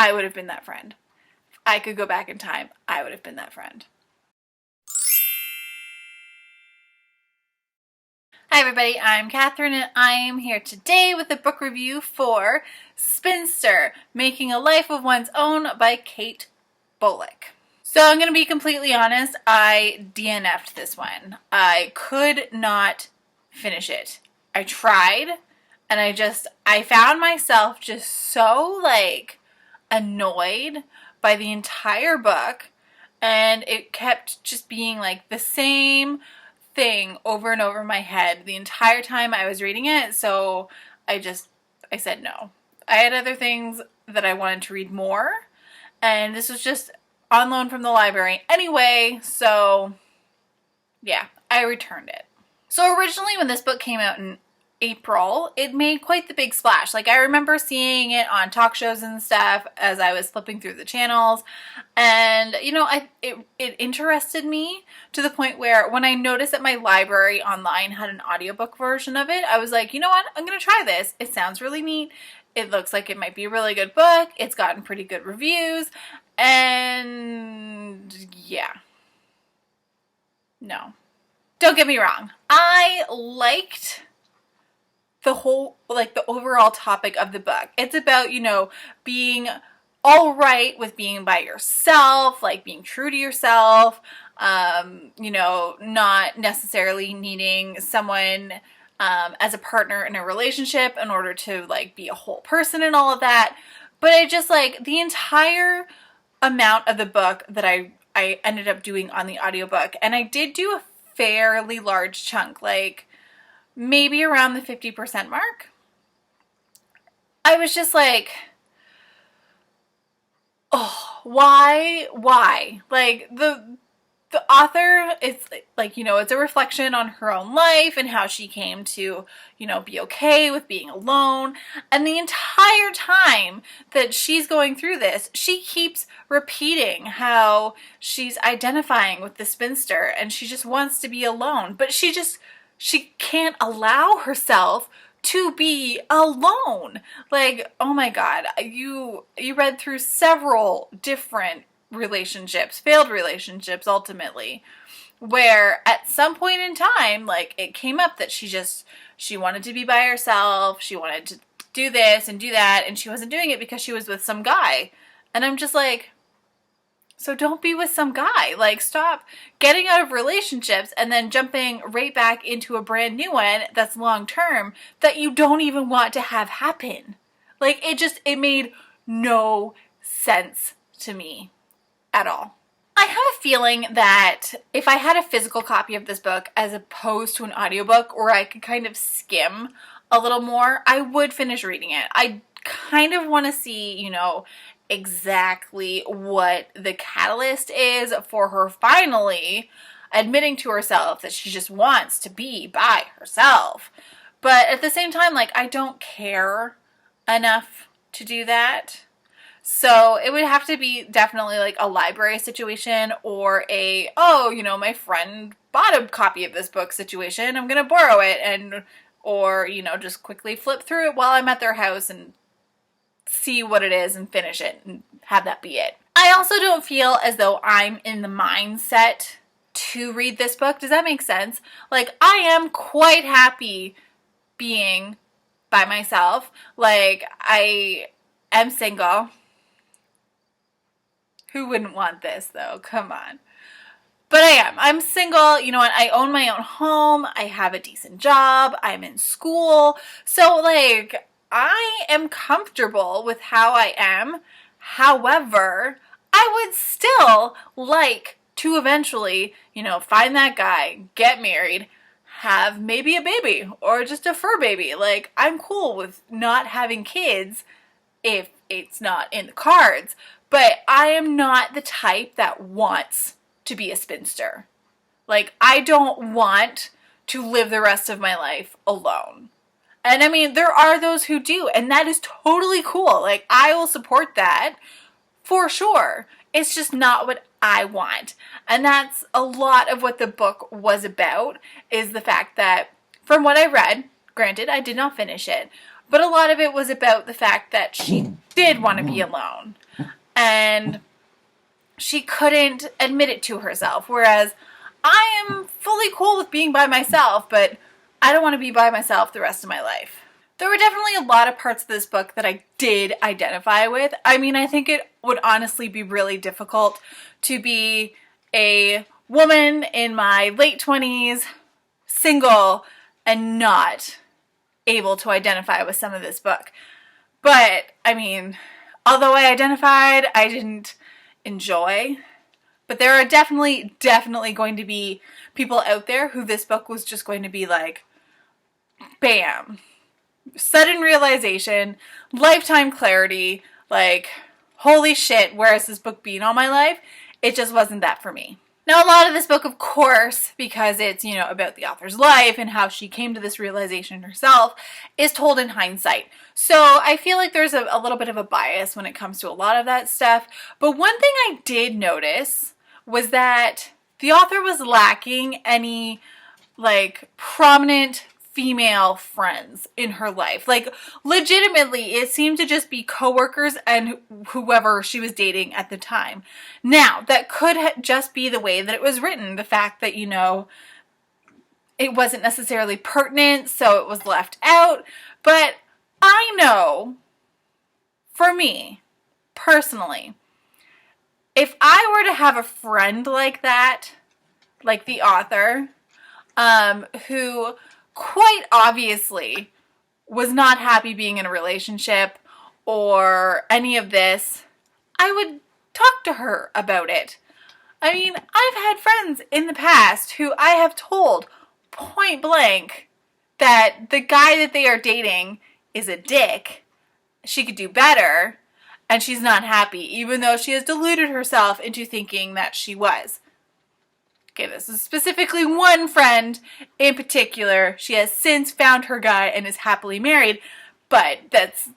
I would have been that friend. If I could go back in time, I would have been that friend. Hi everybody, I'm Catherine and I am here today with a book review for Spinster, Making a Life of One's Own by Kate Bolick. So I'm going to be completely honest, I DNF'd this one. I could not finish it. I tried and I found myself just so like annoyed by the entire book, and it kept just being like the same thing over and over in my head the entire time I was reading it. So I said no. I had other things that I wanted to read more, and this was just on loan from the library anyway, so yeah, I returned it. So originally when this book came out in April, it made quite the big splash. Like, I remember seeing it on talk shows and stuff as I was flipping through the channels, and you know, it interested me to the point where when I noticed that my library online had an audiobook version of it, I was like, you know what, I'm gonna try this. It sounds really neat. It looks like it might be a really good book. It's gotten pretty good reviews, and yeah. No. Don't get me wrong. I liked the whole, like, the overall topic of the book. It's about, you know, being all right with being by yourself, like being true to yourself, you know, not necessarily needing someone as a partner in a relationship in order to like be a whole person and all of that. But I just like the entire amount of the book that I ended up doing on the audiobook, and I did do a fairly large chunk, like maybe around the 50% mark. I was just like, oh, why? Like, the author is like, you know, it's a reflection on her own life and how she came to, you know, be okay with being alone. And the entire time that she's going through this, she keeps repeating how she's identifying with the spinster and she just wants to be alone. But she can't allow herself to be alone. Like, oh my God, you read through several different relationships, failed relationships ultimately, where at some point in time, like, it came up that she wanted to be by herself, she wanted to do this and do that, and she wasn't doing it because she was with some guy. And I'm just like, so don't be with some guy. Like, stop getting out of relationships and then jumping right back into a brand new one that's long term that you don't even want to have happen. Like, it made no sense to me at all. I have a feeling that if I had a physical copy of this book as opposed to an audiobook where I could kind of skim a little more, I would finish reading it. I kind of want to see, you know, exactly what the catalyst is for her finally admitting to herself that she just wants to be by herself. But at the same time, like, I don't care enough to do that. So it would have to be definitely like a library situation or a, oh, you know, my friend bought a copy of this book situation, I'm gonna borrow it, or, you know, just quickly flip through it while I'm at their house and see what it is and finish it and have that be it. I also don't feel as though I'm in the mindset to read this book. Does that make sense? Like, I am quite happy being by myself. Like, I am single. Who wouldn't want this, though? Come on. But I am. I'm single. You know what? I own my own home. I have a decent job. I'm in school. So, like, I am comfortable with how I am. However, I would still like to eventually, you know, find that guy, get married, have maybe a baby or just a fur baby. Like, I'm cool with not having kids if it's not in the cards. But I am not the type that wants to be a spinster. Like, I don't want to live the rest of my life alone. And I mean, there are those who do, and that is totally cool. Like, I will support that for sure. It's just not what I want. And that's a lot of what the book was about, is the fact that, from what I read, granted, I did not finish it, but a lot of it was about the fact that she did want to be alone. and she couldn't admit it to herself. Whereas I am fully cool with being by myself, but I don't want to be by myself the rest of my life. There were definitely a lot of parts of this book that I did identify with. I mean, I think it would honestly be really difficult to be a woman in my late 20s, single, and not able to identify with some of this book. But, I mean, although I identified, I didn't enjoy. But there are definitely going to be people out there who this book was just going to be like, bam. Sudden realization, lifetime clarity, like, holy shit, where has this book been all my life? It just wasn't that for me. Now, a lot of this book, of course, because it's, you know, about the author's life and how she came to this realization herself, is told in hindsight. So I feel like there's a little bit of a bias when it comes to a lot of that stuff. But one thing I did notice was that the author was lacking any, like, prominent female friends in her life. Like, legitimately, it seemed to just be coworkers and whoever she was dating at the time. Now, that could just be the way that it was written. The fact that, you know, it wasn't necessarily pertinent, so it was left out. But I know, for me, personally, if I were to have a friend like that, like the author, who quite obviously was not happy being in a relationship or any of this, I would talk to her about it. I mean, I've had friends in the past who I have told point blank that the guy that they are dating is a dick, she could do better, and she's not happy, even though she has deluded herself into thinking that she was. Okay, this is specifically one friend in particular. She has since found her guy and is happily married, but that's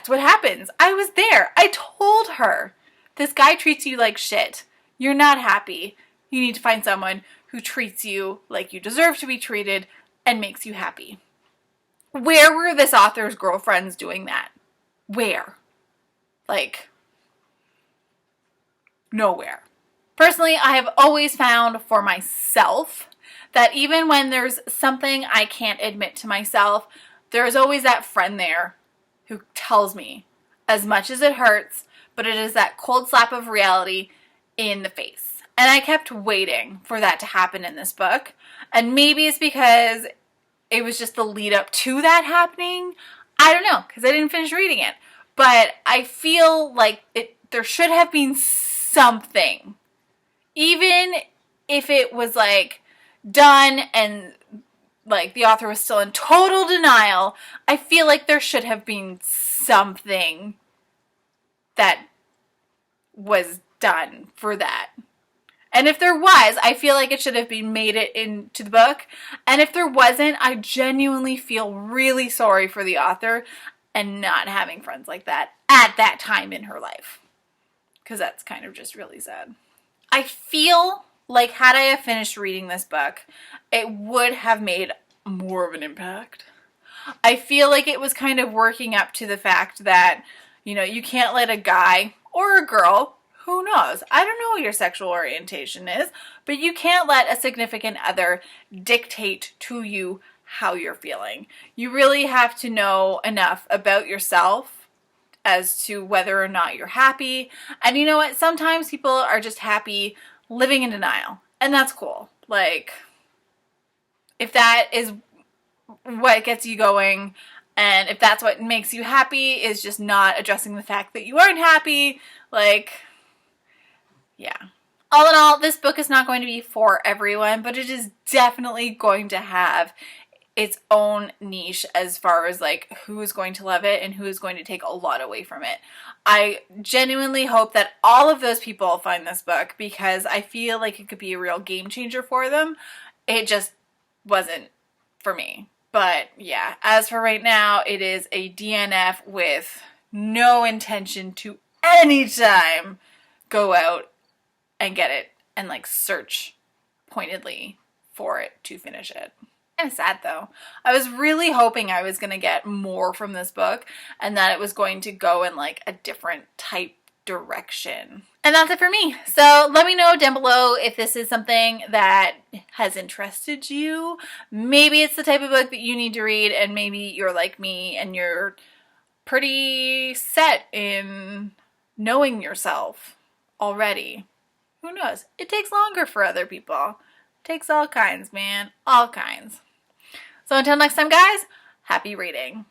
what happens. I was there. I told her, this guy treats you like shit. You're not happy. You need to find someone who treats you like you deserve to be treated and makes you happy. Where were this author's girlfriends doing that? Where? Like, nowhere. Personally, I have always found for myself that even when there's something I can't admit to myself, there's always that friend there who tells me, as much as it hurts, but it is that cold slap of reality in the face. And I kept waiting for that to happen in this book. And maybe it's because it was just the lead up to that happening. I don't know, because I didn't finish reading it. But I feel like there should have been something. Even if it was, like, done and, like, the author was still in total denial, I feel like there should have been something that was done for that. And if there was, I feel like it should have been made it into the book. And if there wasn't, I genuinely feel really sorry for the author and not having friends like that at that time in her life. Because that's kind of just really sad. I feel like had I have finished reading this book, it would have made more of an impact. I feel like it was kind of working up to the fact that, you know, you can't let a guy or a girl, who knows, I don't know what your sexual orientation is, but you can't let a significant other dictate to you how you're feeling. You really have to know enough about yourself as to whether or not you're happy. And you know what? Sometimes people are just happy living in denial. And that's cool. Like, if that is what gets you going, and if that's what makes you happy, is just not addressing the fact that you aren't happy, like, yeah. All in all, this book is not going to be for everyone, but it is definitely going to have its own niche as far as like who is going to love it and who is going to take a lot away from it. I genuinely hope that all of those people find this book because I feel like it could be a real game changer for them. It just wasn't for me. But yeah, as for right now, it is a DNF with no intention to anytime go out and get it and like search pointedly for it to finish it. Kind of sad though. I was really hoping I was going to get more from this book and that it was going to go in like a different type direction. And that's it for me. So let me know down below if this is something that has interested you. Maybe it's the type of book that you need to read, and maybe you're like me and you're pretty set in knowing yourself already. Who knows? It takes longer for other people. It takes all kinds, man. All kinds. So until next time, guys, happy reading.